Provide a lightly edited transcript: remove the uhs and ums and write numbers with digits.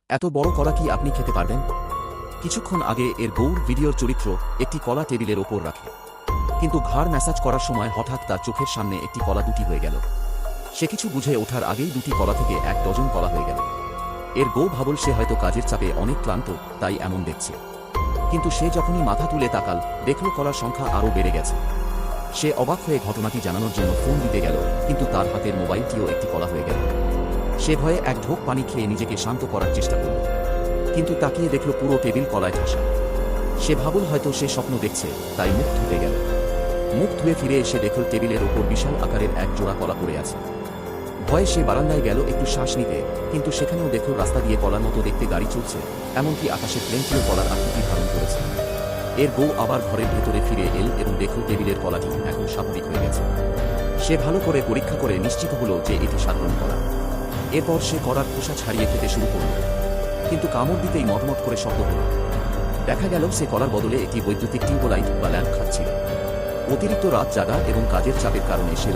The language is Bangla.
এত বড় কলা কি আপনি খেতে পারবেন? কিছুক্ষণ আগে এর গৌর ভিডিওর চরিত্র একটি কলা টেবিলের ওপর রাখে, কিন্তু ঘাড় ম্যাসাজ করার সময় হঠাৎ তার চোখের সামনে একটি কলা দুটি হয়ে গেল। সে কিছু বুঝে ওঠার আগেই দুটি কলা থেকে 1 ডজন কলা হয়ে গেল। এর গৌ ভাবল সে হয়তো কাজের চাপে অনেক ক্লান্ত, তাই এমন দেখছে। কিন্তু সে যখনই মাথা তুলে তাকাল, দেখল কলার সংখ্যা আরও বেড়ে গেছে। সে অবাক হয়ে ঘটনাটি জানানোর জন্য ফোন দিতে গেল, কিন্তু তার হাতের মোবাইলটিও একটি কলা হয়ে গেল। সে ভয়ে এক ঢোক পানি খেয়ে নিজেকে শান্ত করার চেষ্টা করল, কিন্তু তাকিয়ে দেখল পুরো টেবিল কলায় ঠাসা। সে ভাবল হয়তো সে স্বপ্ন দেখছে, তাই মুখ ধুতে গেল। মুখ ধুয়ে ফিরে এসে দেখল টেবিলের ওপর বিশাল আকারের এক জোড়া কলা পড়ে আছে। ভয়ে সে বারান্দায় গেল একটু শ্বাস নিতে, কিন্তু সেখানেও দেখল রাস্তা দিয়ে কলার মতো দেখতে গাড়ি চলছে, এমনকি আকাশের প্লেনটিও কলার আকৃতি ধারণ করেছে। এর বউ আবার ঘরের ভেতরে ফিরে এল এবং দেখল টেবিলের কলাটি এখন স্বাভাবিক হয়ে গেছে। সে ভালো করে পরীক্ষা করে নিশ্চিত হল যে এটি সাধারণ কলা। এরপর সে কলার খোসা ছাড়িয়ে খেতে শুরু করল, কিন্তু কামড় দিতেই মটমট করে শব্দ হল। দেখা গেল সে কলার বদলে একটি বৈদ্যুতিক টিউবলাইট বা ল্যাম্প খাচ্ছিল। অতিরিক্ত রাত জাগা এবং কাজের চাপের কারণে সে